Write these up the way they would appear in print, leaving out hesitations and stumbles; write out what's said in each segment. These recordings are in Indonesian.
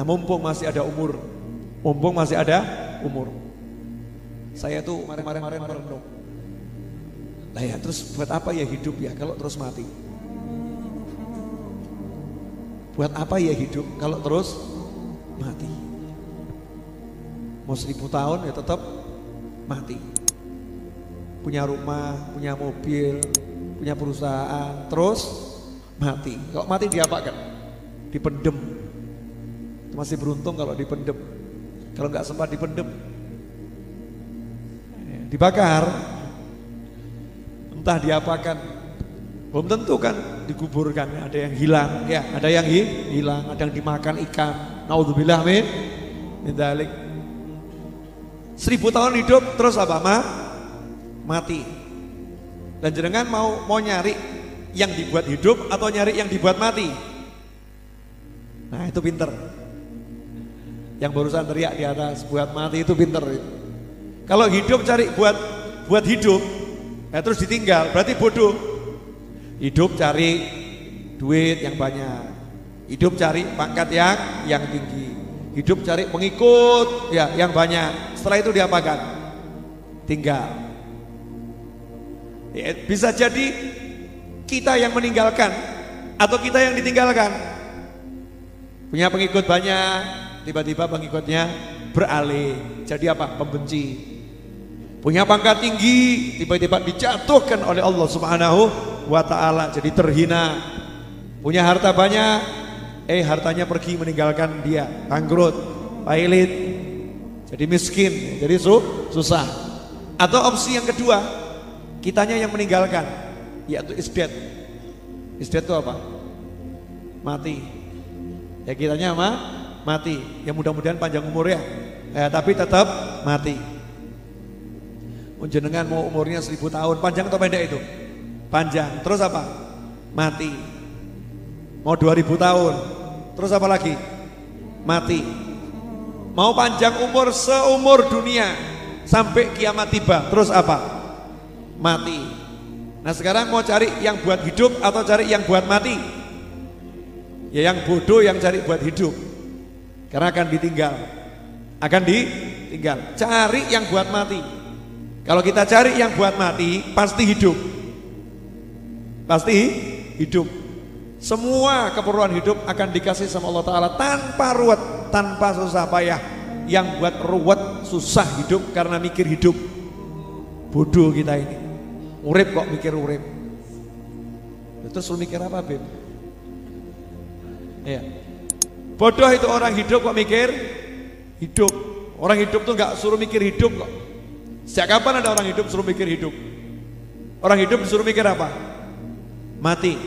Nah mumpung masih ada umur, saya tuh kemarin merenung. Lah ya terus buat apa ya hidup ya kalau terus mati? Buat apa ya hidup kalau terus mati? Mau 1000 tahun ya tetap mati. Punya rumah, punya mobil, punya perusahaan, terus mati. Kalau mati diapakan? Dipendem. Masih beruntung kalau dipendem. Kalau nggak sempat dipendem, dibakar. Entah diapakan. Belum tentu kan dikuburkan. Ada yang hilang, ya, ada yang hilang, ada yang dimakan ikan. Naudzubillah min dzalik. 1000 tahun hidup terus apa? Mati. Dan jenengan mau nyari yang dibuat hidup atau nyari yang dibuat mati? Nah itu pinter. Yang barusan teriak di atas buat mati itu pinter. Kalau hidup cari buat hidup, terus ditinggal berarti bodoh. Hidup cari duit yang banyak, hidup cari pangkat yang tinggi, hidup cari pengikut ya yang banyak. Setelah itu diapakan? Tinggal. Ya, bisa jadi kita yang meninggalkan atau kita yang ditinggalkan. Punya pengikut banyak, tiba-tiba pengikutnya beralih jadi apa? Pembenci. Punya pangkat tinggi, tiba-tiba dijatuhkan oleh Allah Subhanahu wa ta'ala jadi terhina. Punya harta banyak, hartanya pergi meninggalkan dia, bangkrut, pailit, jadi miskin, jadi susah. Atau opsi yang kedua, kitanya yang meninggalkan, yaitu isdet. Isdet itu apa? Mati. Ya kitanya mati. Ya mudah-mudahan panjang umur ya, tapi tetap mati. Jenengan mau umurnya 1000 tahun, panjang atau pendek itu? Panjang. Terus apa? Mati. Mau 2000 tahun, terus apa lagi? Mati. Mau panjang umur seumur dunia sampai kiamat tiba, terus apa? Mati. Nah sekarang mau cari yang buat hidup atau cari yang buat mati? Ya yang bodoh yang cari buat hidup, karena akan ditinggal. Cari yang buat mati. Kalau kita cari yang buat mati, pasti hidup. Semua keperluan hidup akan dikasih sama Allah Ta'ala tanpa ruwet, tanpa susah payah. Yang buat ruwet, susah hidup karena mikir hidup. Bodoh kita ini. Urip kok mikir urip. Terus lu mikir apa, Beb? Ya. Bodoh itu orang hidup kok mikir hidup. Orang hidup tuh gak suruh mikir hidup kok. Sejak kapan ada orang hidup suruh mikir hidup? Orang hidup disuruh mikir apa? Mati.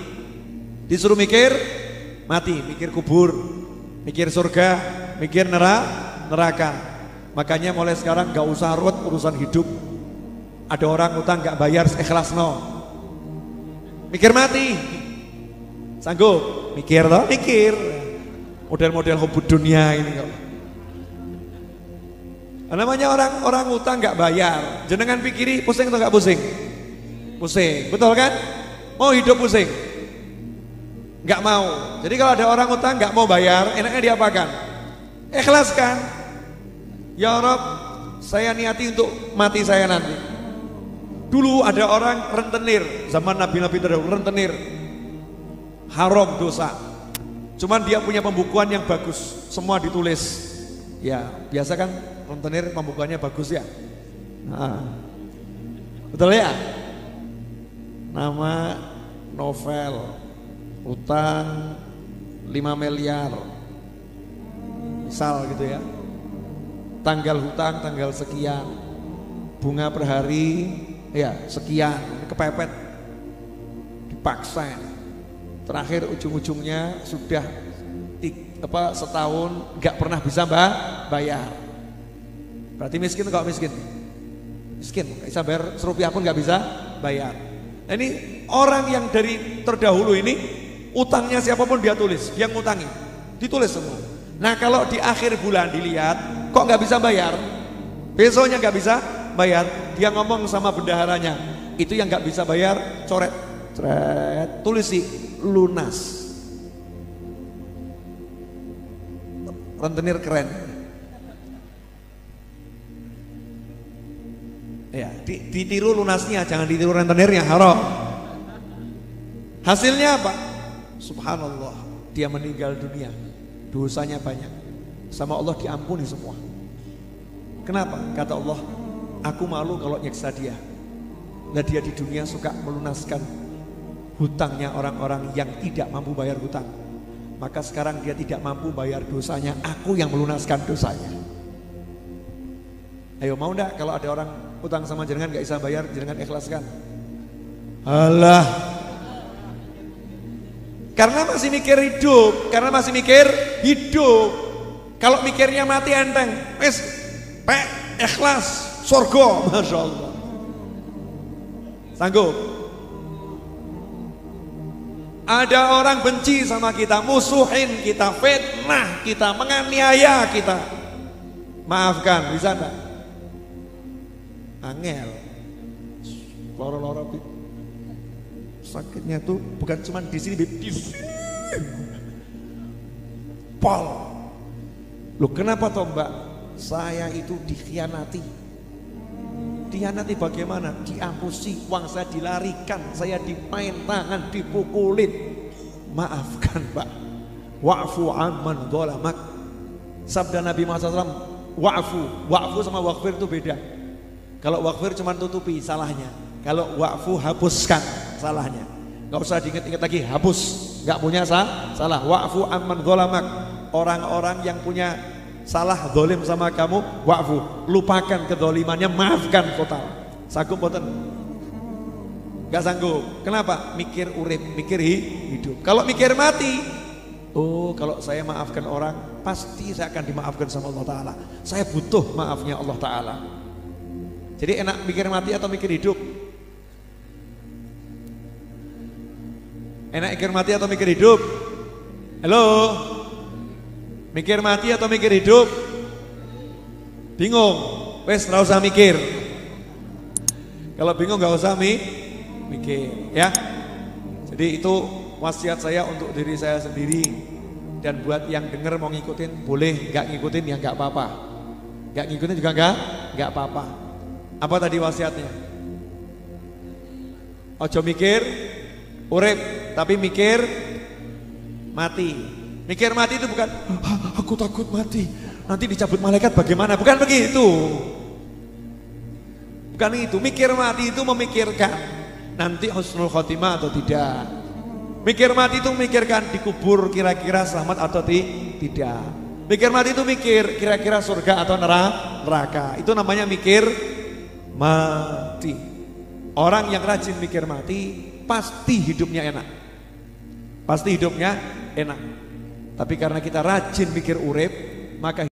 Disuruh mikir mati, mikir kubur, mikir surga, mikir neraka. Makanya mulai sekarang gak usah ruwet urusan hidup. Ada orang utang gak bayar, ikhlas no. Mikir mati. Sanggup? Mikir toh? Mikir. Model-model hubud dunia ini kok. Namanya orang utang gak bayar. Jenengan pikiri pusing atau gak pusing? Pusing, betul kan? Mau hidup pusing? Gak mau. Jadi kalau ada orang utang gak mau bayar, enaknya diapakan? Ikhlaskan. Ya Rob, saya niati untuk mati saya nanti. Dulu ada orang rentenir, zaman Nabi-Nabi terdahulu rentenir, haram dosa. Cuman dia punya pembukuan yang bagus, semua ditulis. Ya biasa kan rentenir pembukuannya bagus ya. Betul ya? Nama novel, utang 5 miliar, misal gitu ya. Tanggal hutang tanggal sekian, bunga per hari ya sekian, kepepet, dipaksa. Terakhir ujung-ujungnya sudah setahun nggak pernah bisa bayar. Berarti miskin kok miskin, nggak bisa bayar serupiah pun nggak bisa bayar. Nah, ini orang yang dari terdahulu ini utangnya siapapun dia tulis, dia ngutangi, ditulis semua. Nah kalau di akhir bulan dilihat kok nggak bisa bayar, besoknya nggak bisa bayar, dia ngomong sama bendaharanya, itu yang nggak bisa bayar coret, tulis sih lunas. rentenir keren. Ya, ditiru lunasnya, jangan ditiru rentenirnya, haram. Hasilnya apa? Subhanallah, dia meninggal dunia, dosanya banyak, sama Allah diampuni semua. Kenapa? Kata Allah, aku malu kalau nyeksa dia. Nah, dia di dunia suka melunaskan hutangnya orang-orang yang tidak mampu bayar hutang. Maka sekarang dia tidak mampu bayar dosanya, aku yang melunaskan dosanya. Ayo, mau enggak kalau ada orang utang sama jenengan gak bisa bayar, jenengan ikhlaskan? Alah, karena masih mikir hidup, karena masih mikir hidup. Kalau mikirnya mati enteng, wes ikhlas, surga, masya Allah. Sanggup? Ada orang benci sama kita, musuhin kita, fitnah kita, menganiaya kita, maafkan, bisa enggak? Angel, loro-loro sakitnya tuh bukan cuma di sini, di sini. Pol. Loh, kenapa toh Mbak? Saya itu dikhianati. Dikhianati bagaimana? Diampusi, uang saya dilarikan, saya dimain tangan, dipukulin. Maafkan Mbak. Wa'fu amman dhalamak. Sabda Nabi Muhammad SAW, wa'fu sama wa'fir itu beda. Kalau wa'fir cuma tutupi salahnya. Kalau wa'fu hapuskan salahnya. Gak usah diingat-ingat lagi, hapus. Gak punya salah. Wa'fu amman dhalamak. Orang-orang yang punya salah zalim sama kamu, wa'fu, lupakan kedzalimannya, maafkan total. Sanggup boten? Gak sanggup. Kenapa? Mikir urip, mikir hidup. Kalau mikir mati, oh kalau saya maafkan orang, pasti saya akan dimaafkan sama Allah Ta'ala. Saya butuh maafnya Allah Ta'ala. Jadi enak mikir mati atau mikir hidup? Enak mikir mati atau mikir hidup? Halo? Mikir mati atau mikir hidup? Bingung? Wes gak usah mikir. Kalau bingung gak usah mikir, ya. Jadi itu wasiat saya untuk diri saya sendiri. Dan buat yang denger mau ngikutin boleh, gak ngikutin ya gak apa-apa. Gak ngikutin juga gak apa-apa. Apa tadi wasiatnya? Ojo mikir urip, tapi mikir mati. Mikir mati itu bukan aku takut mati, nanti dicabut malaikat bagaimana, bukan begitu. Bukan itu. Mikir mati itu memikirkan nanti husnul khotimah atau tidak. Mikir mati itu memikirkan dikubur kira-kira selamat atau tidak. Mikir mati itu mikir kira-kira surga atau neraka. Itu namanya mikir mati. Orang yang rajin mikir mati pasti hidupnya enak. Pasti hidupnya enak. Tapi karena kita rajin mikir urip, maka